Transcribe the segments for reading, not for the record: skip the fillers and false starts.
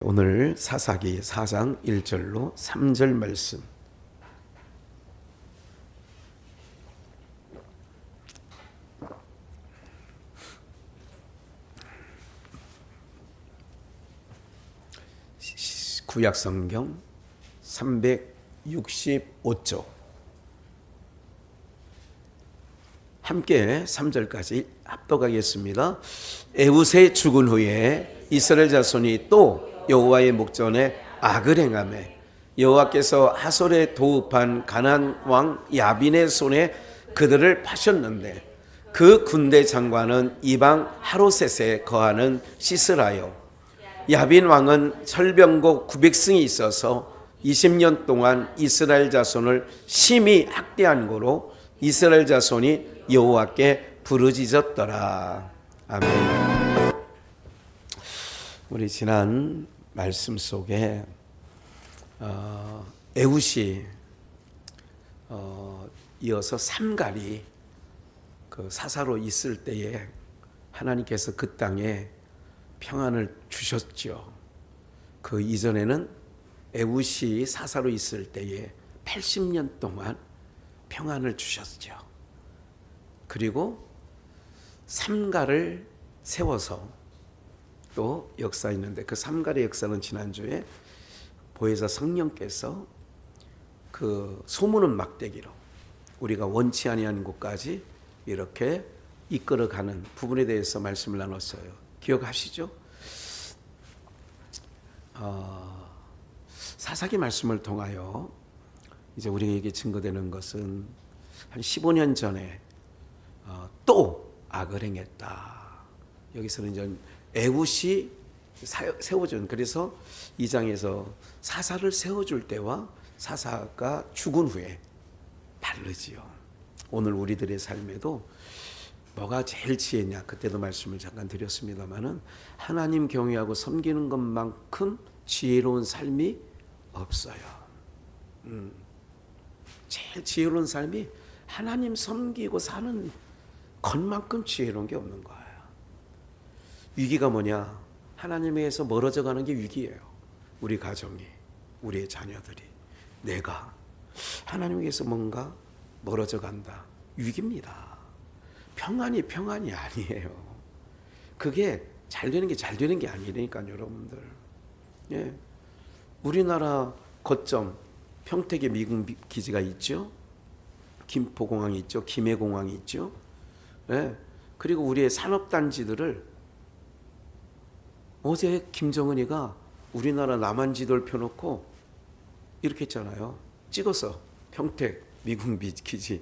오늘 사사기 4장 1절로 3절 말씀. 구약 성경 365쪽. 함께 3절까지 합독하겠습니다. 에훗의 죽은 후에 이스라엘 자손이 또 여호와의 목전에 악을 행하매 여호와께서 하솔에 도읍한 가나안 왕 야빈의 손에 그들을 파셨는데 그 군대 장관은 이방 하로셋에 거하는 시스라요. 야빈 왕은 철병거 900승이 있어서 20년 동안 이스라엘 자손을 심히 학대한 고로 이스라엘 자손이 여호와께 부르짖었더라. 아멘. 우리 지난 말씀 속에 에훗이 이어서 삼갈이 그 사사로 있을 때에 하나님께서 그 땅에 평안을 주셨죠. 그 이전에는 에훗이 사사로 있을 때에 80년 동안 평안을 주셨죠. 그리고 삼갈을 세워서 또 역사 있는데 그 삼갈의 역사는 지난주에 보혜사 성령께서 그 소문은 막대기로 우리가 원치 아니한 곳까지 이렇게 이끌어가는 부분에 대해서 말씀을 나눴어요. 기억하시죠? 사사기 말씀을 통하여 이제 우리에게 증거되는 것은 한 15년 전에 또 악을 행했다. 여기서는 이제 에훗이 세워준, 그래서 이 장에서 사사를 세워줄 때와 사사가 죽은 후에 다르지요. 오늘 우리들의 삶에도 뭐가 제일 지혜냐, 그때도 말씀을 잠깐 드렸습니다마는 하나님 경외하고 섬기는 것만큼 지혜로운 삶이 없어요. 제일 지혜로운 삶이 하나님 섬기고 사는 것만큼 지혜로운 게 없는 거예요. 위기가 뭐냐? 하나님에게서 멀어져 가는 게 위기예요. 우리 가정이, 우리의 자녀들이, 내가 하나님에게서 뭔가 멀어져 간다. 위기입니다. 평안이 아니에요. 그게 잘 되는 게 아니라니까요, 여러분들. 예. 우리나라 거점 평택에 미군 기지가 있죠. 김포공항이 있죠. 김해공항이 있죠. 예. 그리고 우리의 산업단지들을 어제 김정은이가 우리나라 남한 지도를 펴놓고 이렇게 했잖아요. 찍어서 평택 미군 기지,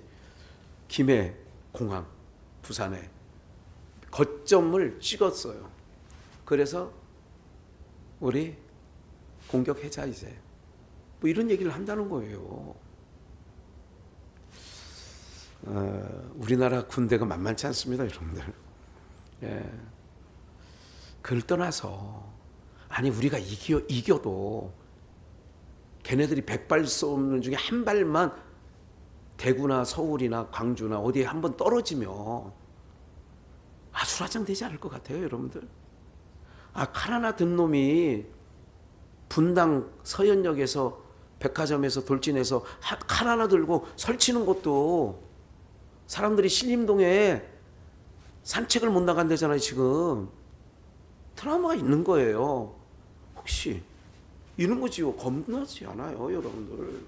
김해 공항, 부산에 거점을 찍었어요. 그래서 우리 공격하자 이제 뭐 이런 얘기를 한다는 거예요. 우리나라 군대가 만만치 않습니다, 여러분들. 예. 그걸 떠나서 아니 우리가 이겨도 걔네들이 100발 쏘는 중에 한 발만 대구나 서울이나 광주나 어디에 한번 떨어지면 아수라장 되지 않을 것 같아요, 여러분들. 칼 하나 든 놈이 분당 서현역에서 백화점에서 돌진해서 칼 하나 들고 설치는 것도 사람들이 신림동에 산책을 못 나간다잖아요, 지금. 트라우마가 있는 거예요. 혹시 이런 거지요. 겁나지 않아요, 여러분들.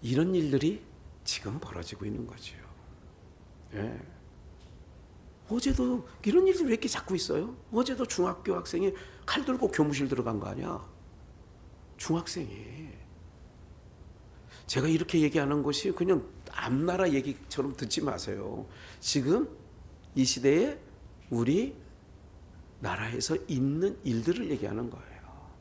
이런 일들이 지금 벌어지고 있는 거죠. 예. 어제도 이런 일들이 왜 이렇게 자꾸 있어요? 어제도 중학교 학생이 칼 들고 교무실 들어간 거 아니야? 중학생이. 제가 이렇게 얘기하는 것이 그냥 앞나라 얘기처럼 듣지 마세요. 지금 이 시대에 우리 나라에서 있는 일들을 얘기하는 거예요.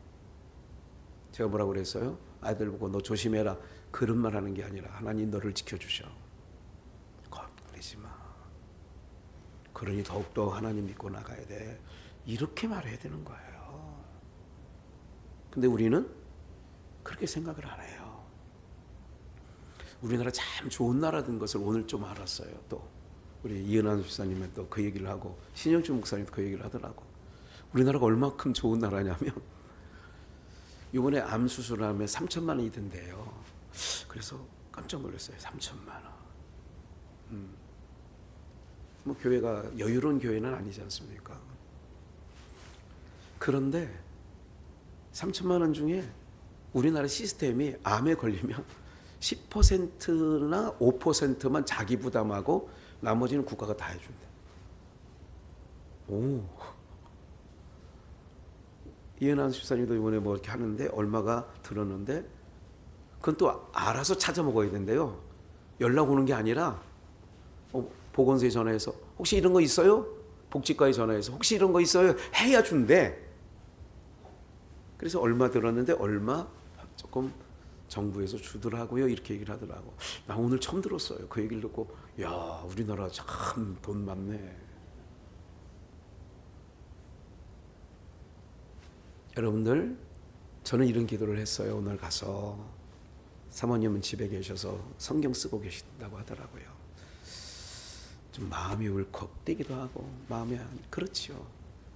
제가 뭐라고 그랬어요? 아이들 보고 너 조심해라. 그런 말 하는 게 아니라 하나님 너를 지켜주셔. 겁내지 마. 그러니 더욱더 하나님 믿고 나가야 돼. 이렇게 말해야 되는 거예요. 근데 우리는 그렇게 생각을 안 해요. 우리나라 참 좋은 나라된 것을 오늘 좀 알았어요. 또 우리 이은환 집사님은 또 그 얘기를 하고 신영준 목사님도 그 얘기를 하더라고. 우리나라가 얼마큼 좋은 나라냐면 이번에 암 수술하면 3천만 원이 든대요. 그래서 깜짝 놀랐어요. 3천만 원. 뭐 교회가 여유로운 교회는 아니지 않습니까? 그런데 3천만 원 중에 우리나라 시스템이 암에 걸리면 10%나 5%만 자기 부담하고 나머지는 국가가 다 해준대. 오. 이은한 집사님도 이번에 뭐 이렇게 하는데 얼마가 들었는데 그건 또 알아서 찾아 먹어야 된대요. 연락 오는 게 아니라 보건소에 전화해서 혹시 이런 거 있어요? 복지과에 전화해서 혹시 이런 거 있어요? 해야 준대. 그래서 얼마 들었는데 얼마 조금 정부에서 주더라고요. 이렇게 얘기를 하더라고. 나 오늘 처음 들었어요. 그 얘기를 듣고 야 우리나라 참 돈 많네. 여러분들 저는 이런 기도를 했어요. 오늘 가서 사모님은 집에 계셔서 성경 쓰고 계신다고 하더라고요. 좀 마음이 울컥 뛰기도 하고 마음이 그렇지요.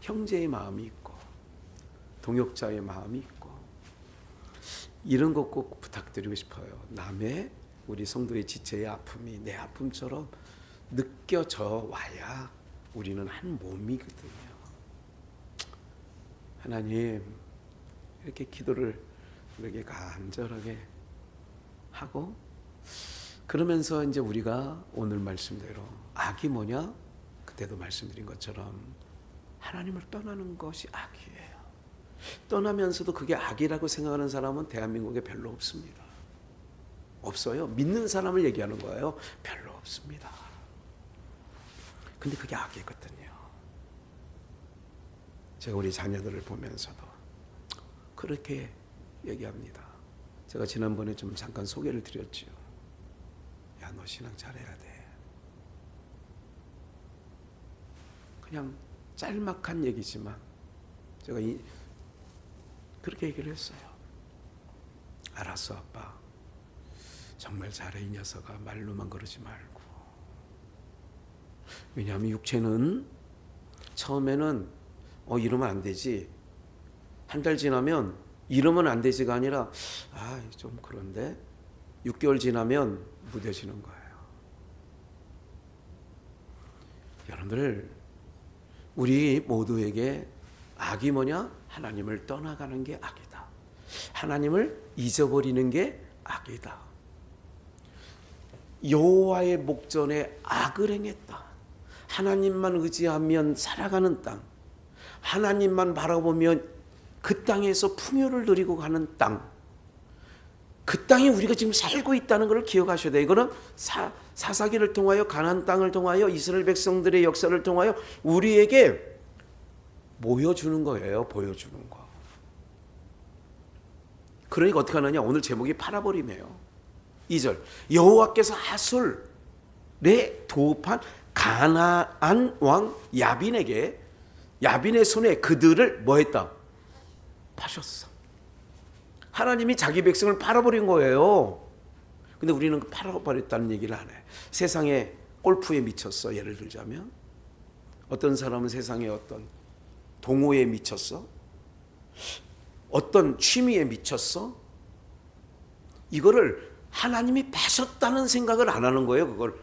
형제의 마음이 있고 동역자의 마음이 있고 이런 것 꼭 부탁드리고 싶어요. 남의 우리 성도의 지체의 아픔이 내 아픔처럼 느껴져 와야 우리는 한 몸이거든요. 하나님 이렇게 기도를 이렇게 간절하게 하고 그러면서 이제 우리가 오늘 말씀대로 악이 뭐냐? 그때도 말씀드린 것처럼 하나님을 떠나는 것이 악이에요. 떠나면서도 그게 악이라고 생각하는 사람은 대한민국에 별로 없습니다. 없어요. 믿는 사람을 얘기하는 거예요. 별로 없습니다. 근데 그게 악이거든요. 제가 우리 자녀들을 보면서도 그렇게 얘기합니다. 제가 지난번에 좀 잠깐 소개를 드렸죠. 야, 너 신앙 잘해야 돼. 그냥 짤막한 얘기지만 제가 그렇게 얘기를 했어요. 알았어, 아빠. 정말 잘해, 이 녀석아. 말로만 그러지 말고. 왜냐하면 육체는 처음에는 이러면 안 되지. 한 달 지나면 이러면 안 되지가 아니라 좀 그런데 6개월 지나면 무뎌지는 거예요. 여러분들 우리 모두에게 악이 뭐냐? 하나님을 떠나가는 게 악이다. 하나님을 잊어버리는 게 악이다. 여호와의 목전에 악을 행했다. 하나님만 의지하면 살아가는 땅, 하나님만 바라보면 그 땅에서 풍요를 누리고 가는 땅, 그 땅에 우리가 지금 살고 있다는 것을 기억하셔야 돼요. 이거는 사사기를 통하여 가나안 땅을 통하여 이스라엘 백성들의 역사를 통하여 우리에게 보여주는 거예요. 보여주는 거. 그러니까 어떻게 하느냐? 오늘 제목이 팔아버림이에요. 2절 여호와께서 하솔에 도읍한 가나안 왕 야빈에게 야빈의 손에 그들을 뭐 했다? 파셨어. 하나님이 자기 백성을 팔아버린 거예요. 근데 우리는 팔아버렸다는 얘기를 안 해. 세상에 골프에 미쳤어. 예를 들자면 어떤 사람은 세상에 어떤 동호회에 미쳤어. 어떤 취미에 미쳤어. 이거를 하나님이 파셨다는 생각을 안 하는 거예요. 그걸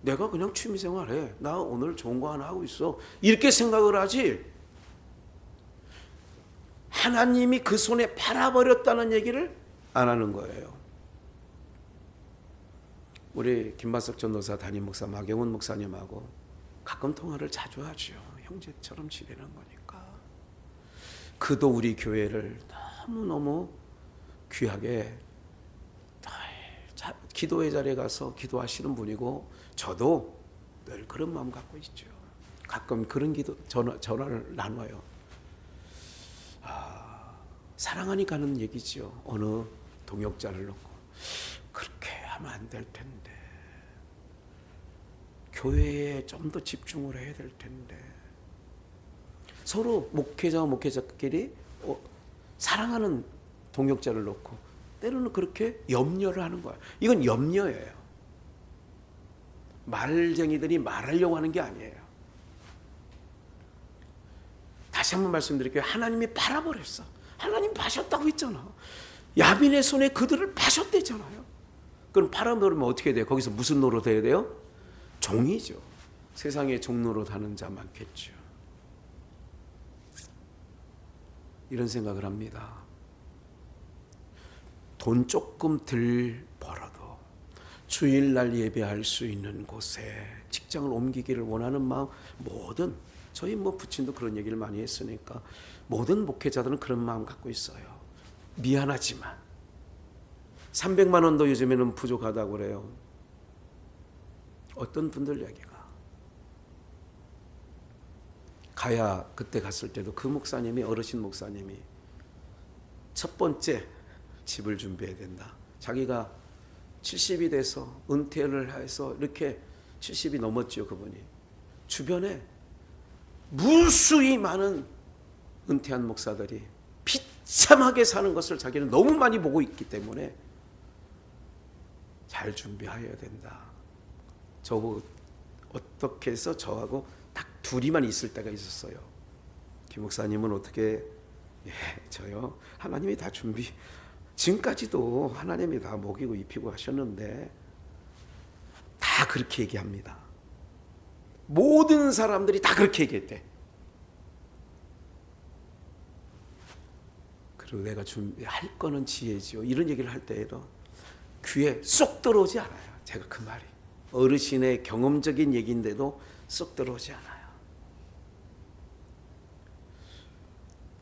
내가 그냥 취미생활해. 나 오늘 좋은 거 하나 하고 있어. 이렇게 생각을 하지. 하나님이 그 손에 팔아버렸다는 얘기를 안 하는 거예요. 우리 김만석 전도사 담임 목사 마경훈 목사님하고 가끔 통화를 자주 하죠. 형제처럼 지내는 거니까. 그도 우리 교회를 너무너무 귀하게 기도의 자리에 가서 기도하시는 분이고 저도 늘 그런 마음 갖고 있죠. 가끔 그런 전화를 나눠요. 사랑하니까는 얘기죠. 어느 동역자를 놓고 그렇게 하면 안 될 텐데 교회에 좀 더 집중을 해야 될 텐데 서로 목회자와 목회자끼리 사랑하는 동역자를 놓고 때로는 그렇게 염려를 하는 거예요. 이건 염려예요. 말쟁이들이 말하려고 하는 게 아니에요. 다시 한번 말씀드릴게요. 하나님이 팔아버렸어. 하나님 파셨다고 했잖아. 야빈의 손에 그들을 파셨대잖아요. 그럼 팔아버리면 어떻게 돼요? 거기서 무슨 노릇 해야 돼요? 종이죠. 세상에 종노릇 하는 자 많겠죠. 이런 생각을 합니다. 돈 조금 덜 벌어도 주일날 예배할 수 있는 곳에 직장을 옮기기를 원하는 마음, 모든 저희 부친도 그런 얘기를 많이 했으니까 모든 목회자들은 그런 마음 갖고 있어요. 미안하지만 300만 원도 요즘에는 부족하다고 그래요. 어떤 분들 얘기가 가야 그때 갔을 때도 그 목사님이, 어르신 목사님이 첫 번째 집을 준비해야 된다. 자기가 70이 돼서 은퇴를 해서 이렇게 70이 넘었죠. 그분이 주변에 무수히 많은 은퇴한 목사들이 비참하게 사는 것을 자기는 너무 많이 보고 있기 잘 준비해야 된다. 저보고 어떻게 해서 저하고 딱 둘이만 있을 때가 있었어요. 김 목사님은 어떻게? 저요. 하나님이 다 준비. 지금까지도 하나님이 다 먹이고 입히고 하셨는데 다 그렇게 얘기합니다. 모든 사람들이 다 그렇게 얘기했대. 그리고 내가 준비할 거는 지혜지요. 이런 얘기를 할 때에도 귀에 쏙 들어오지 않아요. 제가 그 말이 어르신의 경험적인 얘기인데도 쏙 들어오지 않아요.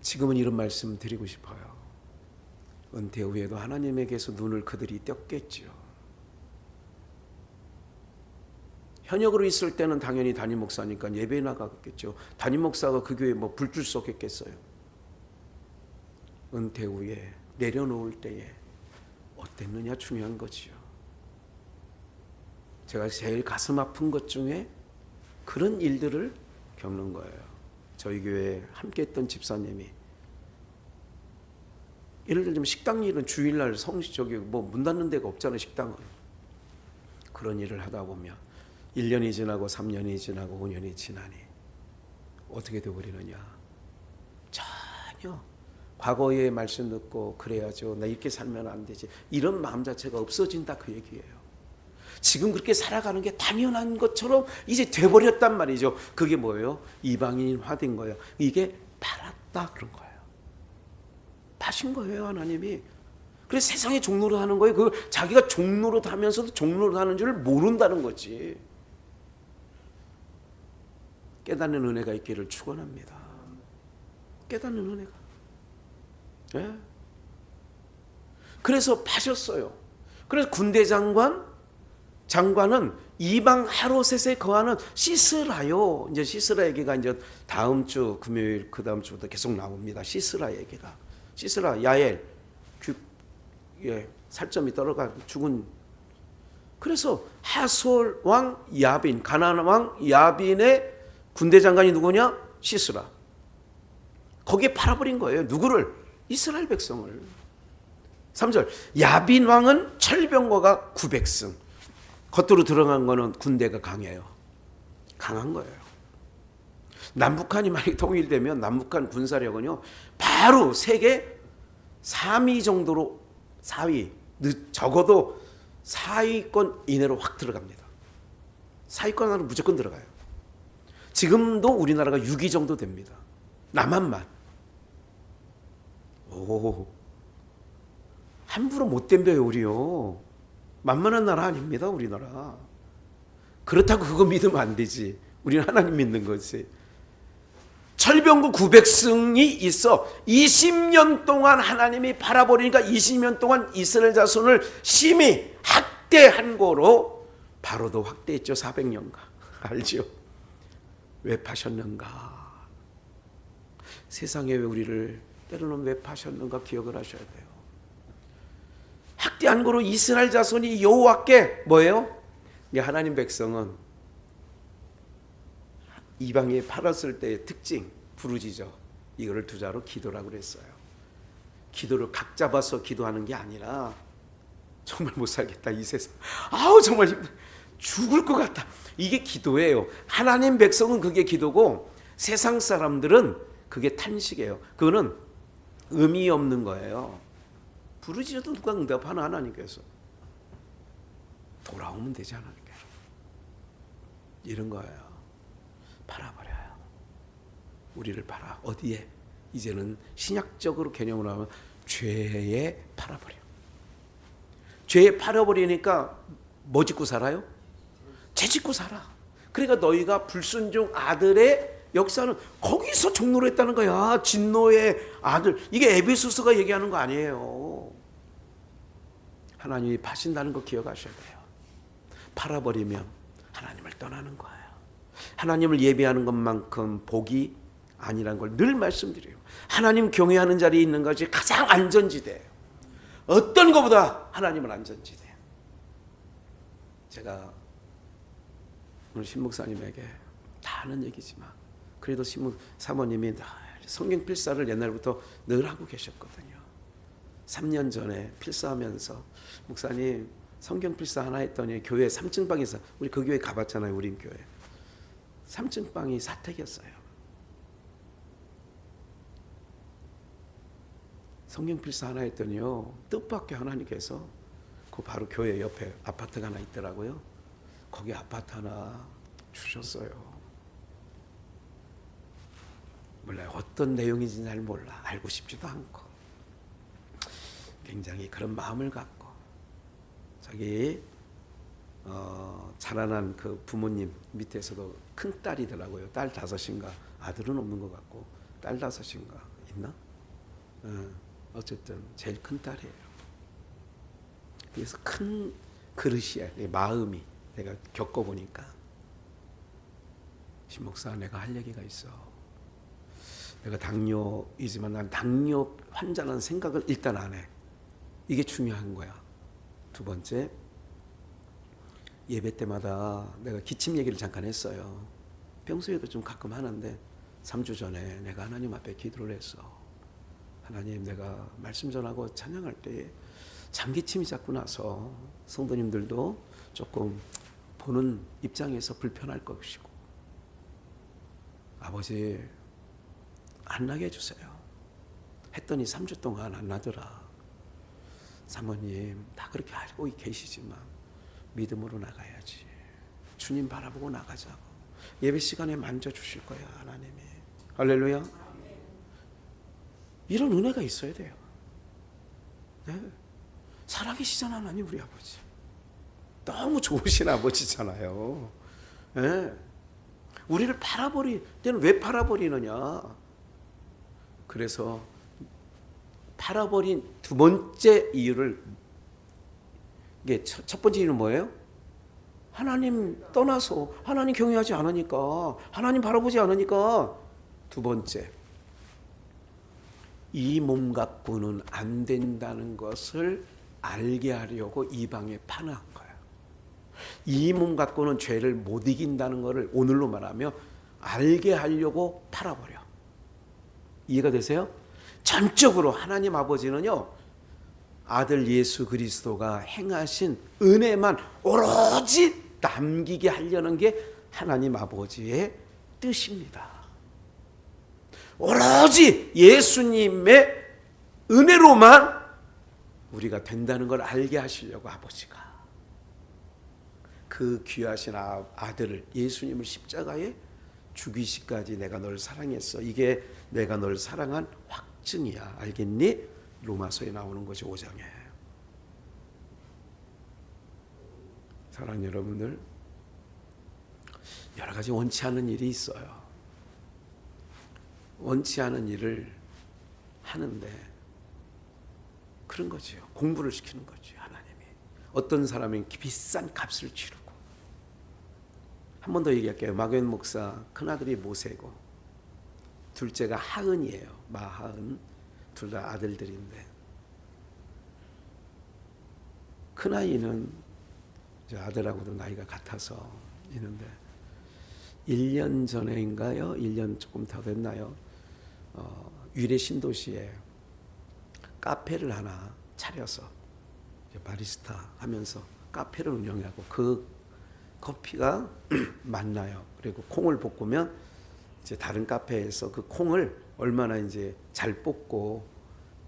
지금은 이런 말씀 드리고 싶어요. 은퇴 후에도 하나님에게서 눈을 그들이 떴겠죠. 현역으로 있을 때는 당연히 담임 목사니까 예배에 나가겠죠. 담임 목사가 그 교회에 불줄 쏘겠겠어요. 은퇴 후에 내려놓을 때에 어땠느냐 중요한 거지요. 제가 제일 가슴 아픈 것 중에 그런 일들을 겪는 거예요. 저희 교회에 함께 했던 집사님이 예를 들면 식당 일은 주일날 성식적이 문 닫는 데가 없잖아요. 식당은. 그런 일을 하다 보면 1년이 지나고 3년이 지나고 5년이 지나니 어떻게 되어버리느냐. 전혀 과거의 말씀 듣고 그래야죠. 나 이렇게 살면 안 되지. 이런 마음 자체가 없어진다 그 얘기예요. 지금 그렇게 살아가는 게 당연한 것처럼 이제 돼버렸단 말이죠. 그게 뭐예요? 이방인화된 거예요. 이게 팔았다 그런 거예요. 파신 거예요 하나님이. 그래서 세상에 종노릇 하는 거예요. 그 자기가 종노릇 하면서도 종노릇 하는 줄 모른다는 거지. 깨닫는 은혜가 있기를 축원합니다. 깨닫는 은혜가. 네? 그래서 파셨어요. 그래서 군대 장관은 이방 하로셋에 거하는 시스라요. 이제 시스라 얘기가 이제 다음 주 금요일 그 다음 주부터 계속 나옵니다. 시스라 얘기가. 시스라 야엘 살점이 떨어가 죽은. 그래서 하솔 왕 야빈, 가나안 왕 야빈의 군대 장관이 누구냐? 시스라. 거기에 팔아버린 거예요. 누구를? 이스라엘 백성을. 3절 야빈 왕은 철병거가 900승. 겉으로 들어간 거는 군대가 강해요. 강한 거예요. 남북한이 만약 통일되면 남북한 군사력은요 바로 세계 3위 정도로 4위 적어도 4위권 이내로 확 들어갑니다. 4위권 안으로 무조건 들어가요. 지금도 우리나라가 6위 정도 됩니다. 남한만. 오, 함부로 못 덤벼요 우리요. 만만한 나라 아닙니다 우리나라. 그렇다고 그거 믿으면 안 되지. 우리는 하나님 믿는 거지. 철병구 900승이 있어 20년 동안 하나님이 바라보니까 20년 동안 이스라엘 자손을 심히 학대한 거로 바로도 확대했죠. 400년간. 알죠? 왜 파셨는가? 세상에 왜 우리를 때로는 왜 파셨는가 기억을 하셔야 돼요. 학대한 거로 이스라엘 자손이 여호와께 뭐예요? 하나님 백성은 이방에 팔았을 때의 특징 부르짖어 이거를 두자로 기도라고 그랬어요. 기도를 각 잡아서 기도하는 게 아니라 정말 못 살겠다 이 세상. 아우 정말 죽을 것 같다. 이게 기도예요. 하나님 백성은 그게 기도고 세상 사람들은 그게 탄식이에요. 그거는 의미 없는 거예요. 부르짖어도 누가 응답하나 하나님께서. 돌아오면 되지 않을까. 이런 거예요. 팔아버려요. 우리를 팔아. 어디에? 이제는 신약적으로 개념을 하면 죄에 팔아버려. 죄에 팔아버리니까 뭐 짓고 살아요? 죄 짓고 살아. 그러니까 너희가 불순종 아들의 역사는 거기서 종로를 했다는 거야. 진노의 아들. 이게 에베소서가 얘기하는 거 아니에요. 하나님이 파신다는 거 기억하셔야 돼요. 팔아버리면 하나님을 떠나는 거예요. 하나님을 예배하는 것만큼 복이 아니라는 걸 늘 말씀드려요. 하나님 경외하는 자리에 있는 것이 가장 안전지대예요. 어떤 것보다 하나님은 안전지대예요. 제가 오늘 신목사님에게 다 하는 얘기지만 그래도 사모님이 성경 필사를 옛날부터 늘 하고 계셨거든요. 3년 전에 필사하면서 목사님 성경 필사 하나 했더니 교회 3층 방에서 우리 그 교회 가봤잖아요. 우린 교회 3층 방이 사택이었어요. 성경 필사 하나 했더니요 뜻밖의 하나님께서 그 바로 교회 옆에 아파트가 하나 있더라고요. 거기 아파트 하나 주셨어요. 몰라요. 어떤 내용인지 잘 몰라. 알고 싶지도 않고 굉장히 그런 마음을 갖고 자기 자라난 그 부모님 밑에서도 큰 딸이더라고요. 딸 5인가 아들은 없는 것 같고 딸 5인가 있나? 어쨌든 제일 큰 딸이에요. 그래서 큰 그릇이야. 마음이 내가 겪어보니까 신목사 내가 할 얘기가 있어. 내가 당뇨이지만 난 당뇨 환자라는 생각을 일단 안 해. 이게 중요한 거야. 두 번째 예배 때마다 내가 기침 얘기를 잠깐 했어요. 평소에도 좀 가끔 하는데 3주 전에 내가 하나님 앞에 기도를 했어. 하나님 내가 말씀 전하고 찬양할 때 잠기침이 자꾸 나서 성도님들도 조금 보는 입장에서 불편할 것이고 아버지 안 나게 해주세요. 했더니 3주 동안 안 나더라. 사모님 다 그렇게 알고 계시지만 믿음으로 나가야지. 주님 바라보고 나가자고. 예배 시간에 만져주실 거야 하나님이. 할렐루야. 이런 은혜가 있어야 돼요. 네. 살아계시잖아 하나님 우리 아버지. 너무 좋으신 아버지잖아요. 네. 우리를 팔아버릴 때는 왜 팔아버리느냐. 그래서 팔아버린 두 번째 이유를 이게 첫 번째 이유는 뭐예요? 하나님 떠나서 하나님 경외하지 않으니까 하나님 바라보지 않으니까 두 번째 이 몸 갖고는 안 된다는 것을 알게 하려고 이방에 파는 거예요. 이 몸 갖고는 죄를 못 이긴다는 것을 오늘로 말하며 알게 하려고 팔아버려. 이해가 되세요? 전적으로 하나님 아버지는요 아들 예수 그리스도가 행하신 은혜만 오로지 남기게 하려는 게 하나님 아버지의 뜻입니다. 오로지 예수님의 은혜로만 우리가 된다는 걸 알게 하시려고 아버지가 그 귀하신 아들을 예수님을 십자가에 죽이시까지 내가 널 사랑했어. 이게 내가 널 사랑한 확증이야. 알겠니? 로마서에 나오는 것이 5장에. 사랑하는 여러분들, 여러 가지 원치 않은 일이 있어요. 원치 않은 일을 하는데 그런 거지요. 공부를 시키는 거지 하나님이. 어떤 사람은 비싼 값을 치르고. 한 번 더 얘기할게요. 마교현 목사 큰아들이 모세고 둘째가 하은이에요. 마하은. 둘 다 아들들인데 큰아이는 아들하고도 나이가 같아서 있는데 1년 전에인가요? 1년 조금 더 됐나요? 위례 신도시에 카페를 하나 차려서 바리스타 하면서 카페를 운영하고 그 커피가 맛나요. 그리고 콩을 볶으면 이제 다른 카페에서 그 콩을 얼마나 이제 잘 볶고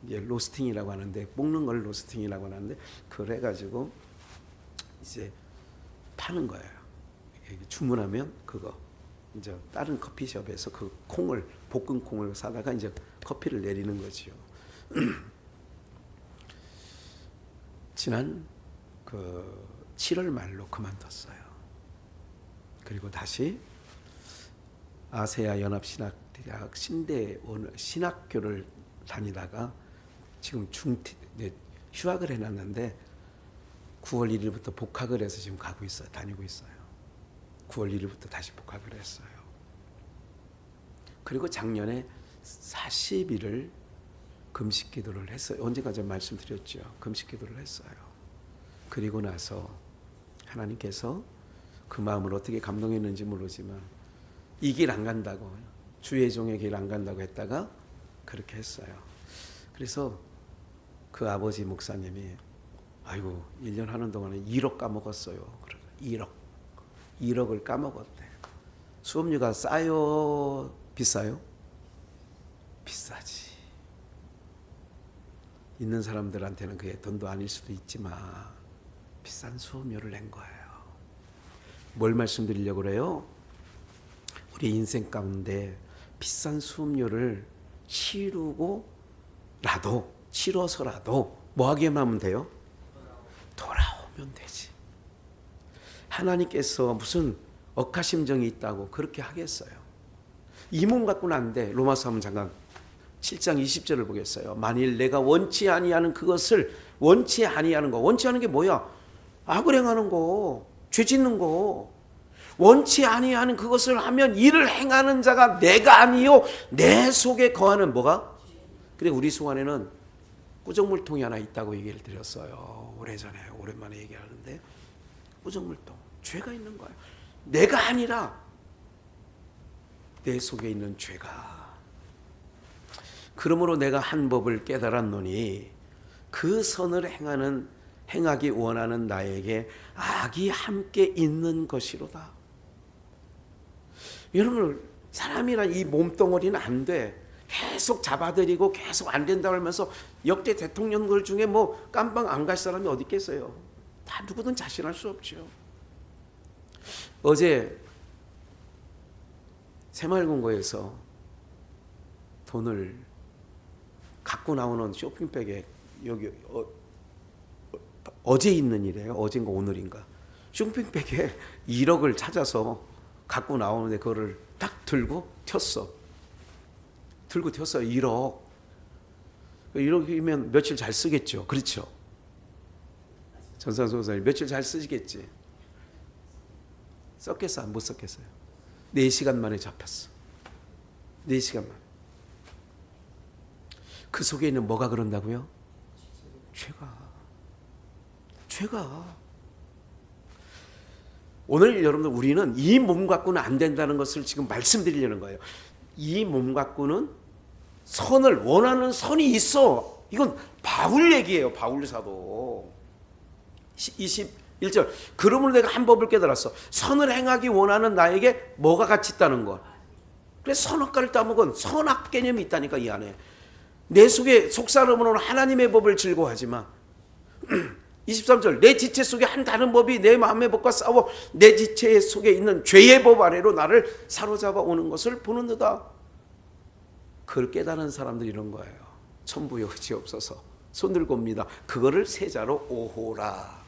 이제 로스팅이라고 하는데 볶는 걸 로스팅이라고 하는데 그래 가지고 이제 파는 거예요. 주문하면 그거 이제 다른 커피숍에서 그 콩을 볶은 콩을 사다가 이제 커피를 내리는 거지요. 지난 그 7월 말로 그만뒀어요. 그리고 다시 아세아 연합신학대학 신대 신학교를 다니다가 지금 휴학을 해놨는데 9월 1일부터 복학을 해서 지금 가고 있어요. 다니고 있어요. 9월 1일부터 다시 복학을 했어요. 그리고 작년에 40일을 금식 기도를 했어요. 언젠가 제가 말씀드렸죠. 금식 기도를 했어요. 그리고 나서 하나님께서 그 마음을 어떻게 감동했는지 모르지만 이 길 안 간다고, 주의 종의 길 안 간다고 했다가 그렇게 했어요. 그래서 그 아버지 목사님이 아이고 1년 하는 동안에 1억 까먹었어요. 1억을 까먹었대. 수업료가 싸요? 비싸요? 비싸지. 있는 사람들한테는 그게 돈도 아닐 수도 있지만 비싼 수업료를 낸 거예요. 뭘 말씀드리려고 그래요? 우리 인생 가운데 비싼 수업료를 치러서라도 뭐 하기만 하면 돼요? 돌아오면 되지. 하나님께서 무슨 억하심정이 있다고 그렇게 하겠어요? 이 몸 갖고는 안 돼. 로마서 한번 잠깐 7장 20절을 보겠어요. 만일 내가 원치 아니하는 그것을 원치 아니하는 거. 원치 않은 게 뭐야? 악을 행하는 거, 죄 짓는 거. 원치 아니하는 그것을 하면 이를 행하는 자가 내가 아니요 내 속에 거하는 뭐가? 그래 우리 속 안에는 꾸정물통이 하나 있다고 얘기를 드렸어요. 오래전에 오랜만에 얘기하는데 꾸정물통, 죄가 있는 거예요. 내가 아니라 내 속에 있는 죄가. 그러므로 내가 한 법을 깨달았노니 그 선을 행하기 원하는 나에게 악이 함께 있는 것이로다. 여러분 사람이란 이 몸덩어리는 안 돼. 계속 잡아들이고 계속 안 된다고 하면서 역대 대통령들 중에 뭐 깜빵 안 갈 사람이 어디 있겠어요. 다 누구든 자신할 수 없죠. 어제 새마을금고에서 돈을 갖고 나오는 쇼핑백에 여기 어제 있는 일이에요. 어젠가 오늘인가. 쇼핑백에 1억을 찾아서 갖고 나오는데 그거를 딱 들고 튀었어. 1억. 1억이면 며칠 잘 쓰겠죠. 그렇죠. 전상수 목사님 며칠 잘 쓰시겠지. 썼겠어? 안 못 썼겠어요? 4시간 만에 잡혔어. 4시간 만에. 그 속에 있는 뭐가 그런다고요? 죄가. 오늘 여러분들 우리는 이 몸 갖고는 안 된다는 것을 지금 말씀드리려는 거예요. 이 몸 갖고는 원하는 선이 있어. 이건 바울 얘기예요. 바울 사도. 21절. 그러므로 내가 한 법을 깨달았어. 선을 행하기 원하는 나에게 뭐가 같이 있다는 거. 그래서 선악과를 따먹은 선악 개념이 있다니까 이 안에. 내 속에 속사람으로는 하나님의 법을 즐거워하지 마. 23절. 내 지체 속에 한 다른 법이 내 마음의 법과 싸워 내 지체 속에 있는 죄의 법 아래로 나를 사로잡아 오는 것을 보는도다. 그걸 깨달은 사람들이 이런 거예요. 천부여 그지없어서 손들고 옵니다. 그거를 세자로 오호라.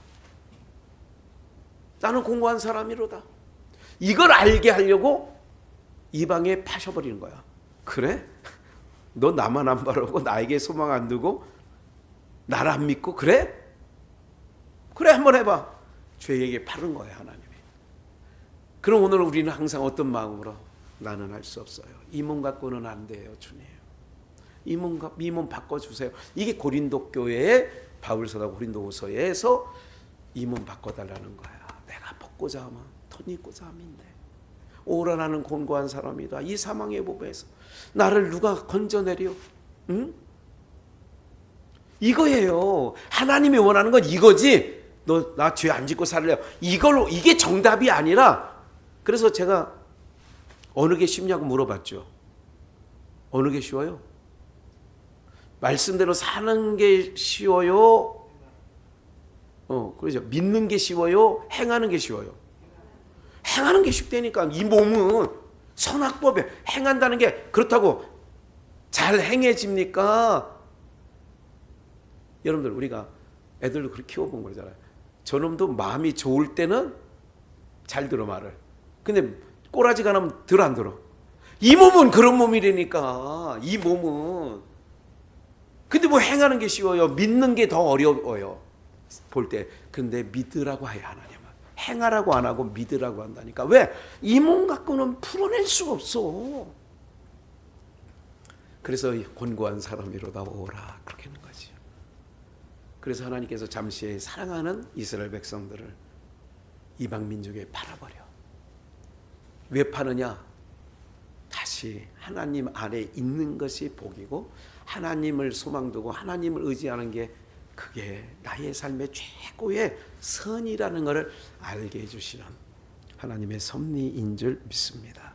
나는 공고한 사람이로다. 이걸 알게 하려고 이방에 파셔버리는 거야. 그래? 너 나만 안 바라보고 나에게 소망 안 두고 나를 안 믿고 그래? 그래 한번 해봐. 죄에게 파는 거예요 하나님이. 그럼 오늘 우리는 항상 어떤 마음으로? 나는 할 수 없어요. 이 몸 갖고는 안 돼요 주님. 이 몸 바꿔주세요. 이게 고린도 교회의 바울서다 고린도후서에서 이 몸 바꿔달라는 거야. 내가 벗고자 하면 덧입고자 함인데 오라 나는 곤고한 사람이다. 이 사망의 법에서 나를 누가 건져내려? 응? 이거예요. 하나님이 원하는 건 이거지. 너 나 죄 안 짓고 살래요. 이게 정답이 아니라. 그래서 제가 어느 게 쉽냐고 물어봤죠. 어느 게 쉬워요? 말씀대로 사는 게 쉬워요? 그렇죠. 믿는 게 쉬워요? 행하는 게 쉬워요? 행하는 게 쉽다니까. 이 몸은 선악법에 행한다는 게 그렇다고 잘 행해집니까? 여러분들 우리가 애들도 그렇게 키워본 거잖아요. 저놈도 마음이 좋을 때는 잘 들어 말을. 근데 꼬라지가 나면 들어 안 들어? 이 몸은 그런 몸이라니까. 이 몸은. 근데 뭐 행하는 게 쉬워요. 믿는 게 더 어려워요. 볼 때. 근데 믿으라고 해야 하나님은. 행하라고 안 하고 믿으라고 한다니까. 왜? 이 몸 갖고는 풀어낼 수가 없어. 그래서 곤고한 사람이로다 오라 그렇게 하는 거지. 그래서 하나님께서 잠시 사랑하는 이스라엘 백성들을 이방 민족에 팔아버려. 왜 파느냐? 다시 하나님 안에 있는 것이 복이고 하나님을 소망 두고 하나님을 의지하는 게 그게 나의 삶의 최고의 선이라는 것을 알게 해주시는 하나님의 섭리인 줄 믿습니다.